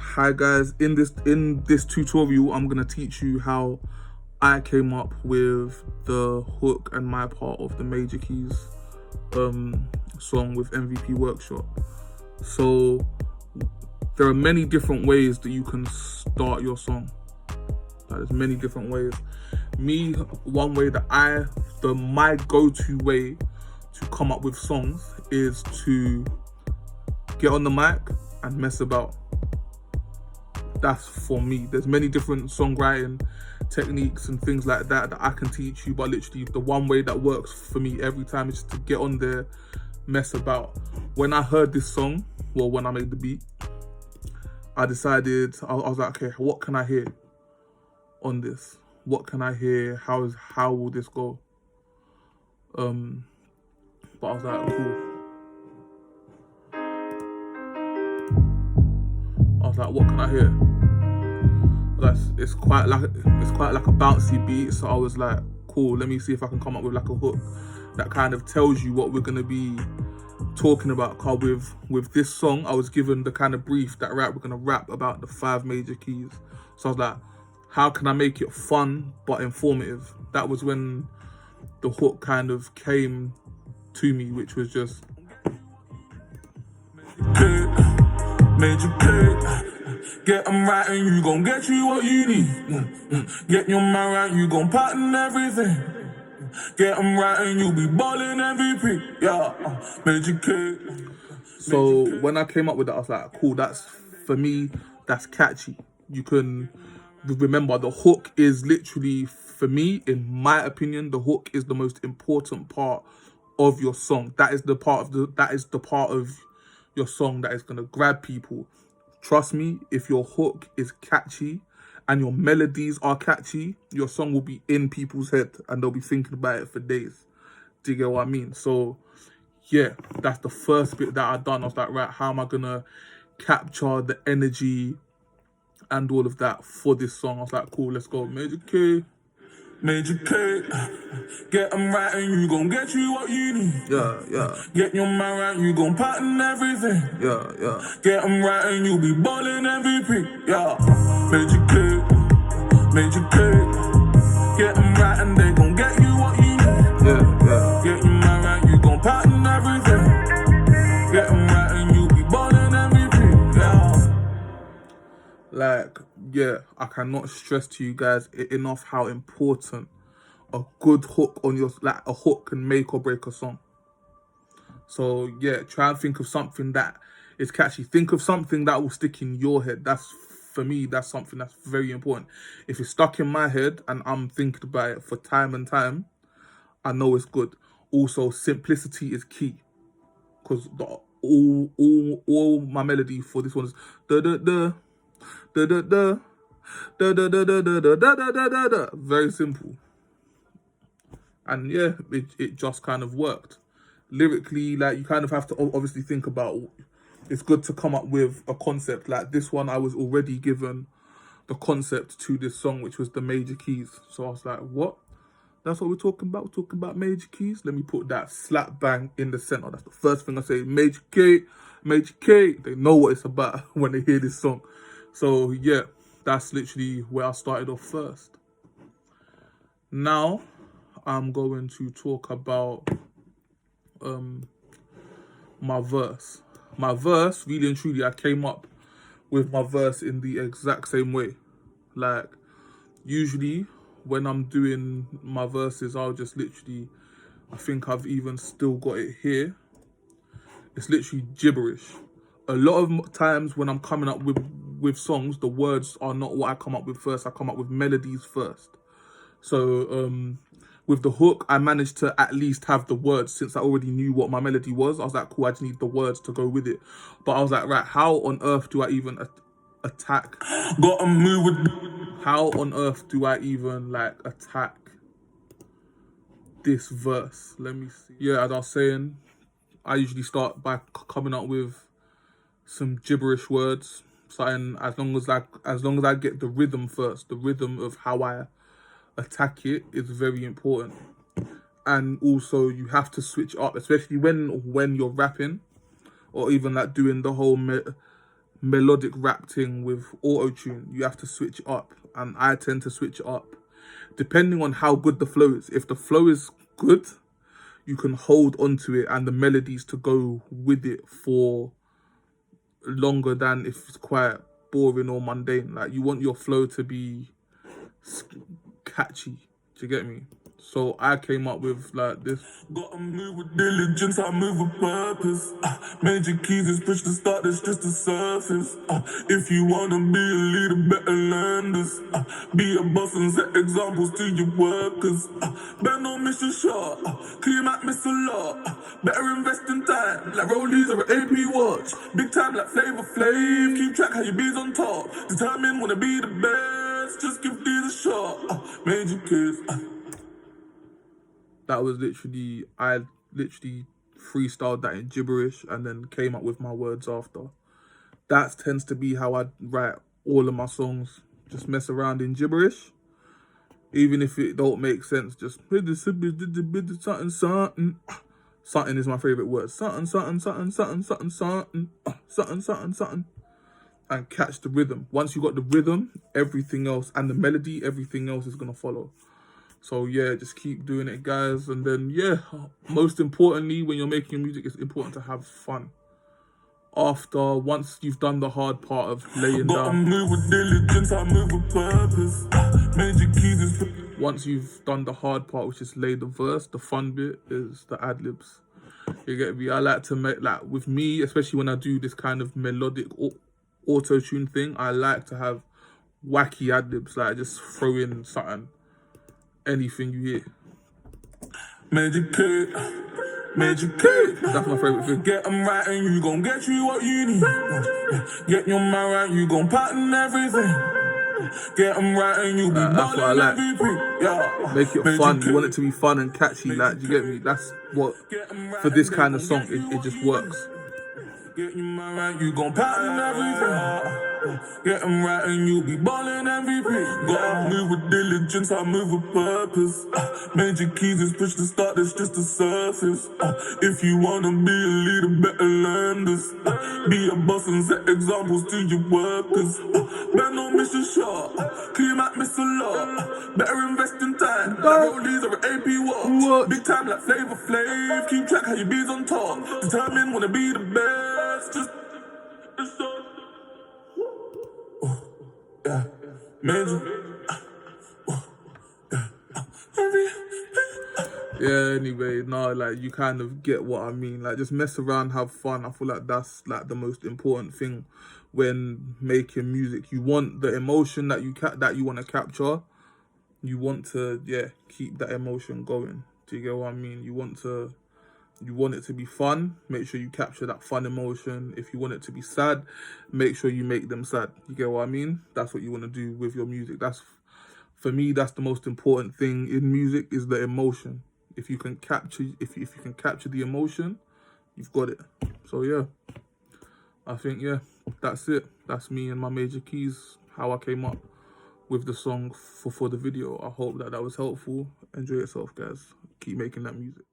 Hi guys, in this tutorial I'm gonna teach you how I came up with the hook and my part of the Major Keys song with MVP Workshop. So there are many different ways that you can start your song. There's many different ways. One way that my go-to way to come up with songs is to get on the mic and mess about. That's for me. There's many different songwriting techniques and things like that I can teach you, but literally the one way that works for me every time is to get on there, mess about. When I heard this song, well, when I made the beat, I decided, I was like, okay, what can I hear on this? What can I hear? How will this go? But I was like, cool. I was like, what can I hear? It's quite like a bouncy beat, so I was like, cool, let me see if I can come up with like a hook that kind of tells you what we're gonna be talking about. Cause with this song, I was given the kind of brief that we're gonna rap about the 5 major keys. So I was like, how can I make it fun but informative? That was when the hook kind of came to me, which was just Major K. Get them right and you gon' get you what you need. Get your man right, you gon' pattern everything. Get them right and you be ballin' MVP. Yeah, Major K. So when I came up with that, I was like, cool, for me, that's catchy. You can remember the hook is literally, for me, in my opinion, the hook is the most important part of your song. That is the part of your song that is gonna grab people. Trust me, if your hook is catchy and your melodies are catchy, your song will be in people's head and they'll be thinking about it for days. Do you get what I mean? So yeah, that's the first bit that I done. I was like, right, how am I gonna capture the energy and all of that for this song? I was like, cool, let's go. Major K. Major K. Get them right and you gon' get you what you need. Yeah. Get your man right, you gon' pattern everything. Yeah. Get them right and you be ballin' MVP. Yeah, Major K. Major K. Get them right and they gon' get you what you need. Yeah. Get your man right, you gon' pattern everything. Get them right and you be ballin' MVP. Yeah. I cannot stress to you guys enough how important a good hook a hook can make or break a song. So yeah, try and think of something that is catchy. Think of something that will stick in your head. For me, that's something that's very important. If it's stuck in my head and I'm thinking about it for time and time, I know it's good. Also, simplicity is key, because all my melody for this one is da da da da da da da da da da da da da da da da. Very simple. And yeah, it just kind of worked. Lyrically, like, you kind of have to obviously think about, it's good to come up with a concept. Like this one, I was already given the concept to this song, which was the major keys. So I was like, what? That's what we're talking about? We're talking about major keys? Let me put that slap bang in the center. That's the first thing I say, Major K, Major K. They know what it's about when they hear this song. So yeah, that's literally where I started off first. Now, I'm going to talk about my verse. My verse, really and truly, I came up with my verse in the exact same way. Like, usually when I'm doing my verses, I'll just literally, I think I've even still got it here. It's literally gibberish. A lot of times when I'm coming up with songs, the words are not what I come up with first. I come up with melodies first. So with the hook, I managed to at least have the words, since I already knew what my melody was. I was like, cool, I just need the words to go with it. But I was like, right, how on earth do I even attack? Gotta move with. How on earth do I even attack this verse? Let me see. Yeah, as I was saying, I usually start by coming up with some gibberish words. Something, as long as I get the rhythm first, the rhythm of how I attack it is very important. And also, you have to switch up, especially when you're rapping, or even like doing the whole melodic rap thing with auto-tune, you have to switch it up. And I tend to switch it up depending on how good the flow is. If the flow is good, you can hold onto it and the melodies to go with it for longer than if it's quite boring or mundane. Like, you want your flow to be catchy. Do you get me? So I came up with like this. Gotta move with diligence, I move with purpose. Major keys is push to start, that's just the surface. If you wanna be a leader, better learn this. Be a boss and set examples to your workers. Better don't miss your shot, cause you might miss a lot. Better invest in time, like rollies or an AP watch. Big time like Flavor Flav, keep track how your bees on top. Determined, wanna be the best, just give these a shot. Major keys. That was literally, I literally freestyled that in gibberish and then came up with my words after. That tends to be how I write all of my songs. Just mess around in gibberish. Even if it don't make sense, just something, something. Something is my favorite word. Something, something, something, something, something, something, something, something, something. And catch the rhythm. Once you got the rhythm, everything else, and the melody, everything else is gonna follow. So yeah, just keep doing it, guys. And then yeah, most importantly, when you're making music, it's important to have fun. Once you've done the hard part of laying down, move with diligence, I move with purpose. Major keys is once you've done the hard part, which is lay the verse, the fun bit is the ad-libs. You get me? I like to make, like, with me, especially when I do this kind of melodic auto-tune thing, I like to have wacky ad-libs, like just throw in something, anything you hear. Major key, major key. That's my favorite thing. Get them right and you gon' get you what you need. Get your mind right, you gon' pattern everything. Get them right and you be that's what I like. MVP. Yeah. Make it fun. You want it to be fun and catchy. Like, you get me? That's what, for this kind of song, it just works. Get your mind right, you gon' pattern everything. Get them right and you be ballin' MVP. Gotta move with diligence, I move with purpose. Major keys is push to start, that's just the surface. If you wanna be a leader, better learn this. Be a boss and set examples to your workers. Better don't miss your shot, cause you might miss a lot. Better invest in time, like rollies or an AP watch. Big time like Flavor Flav, keep track how your bees on top. Determined, wanna be the best, just yeah, major. Yeah, anyway, no, like, you kind of get what I mean. Like, just mess around, have fun. I feel like that's like the most important thing when making music. You want the emotion that you want to capture. You want to, yeah, keep that emotion going. Do you get what I mean? You want it to be fun, make sure you capture that fun emotion. If you want it to be sad, make sure you make them sad. You get what I mean? That's what you want to do with your music. For me, that's the most important thing in music, is the emotion. If you can capture the emotion, you've got it. So yeah, I think, yeah, that's it. That's me and my major keys, how I came up with the song for the video. I hope that was helpful. Enjoy yourself, guys. Keep making that music.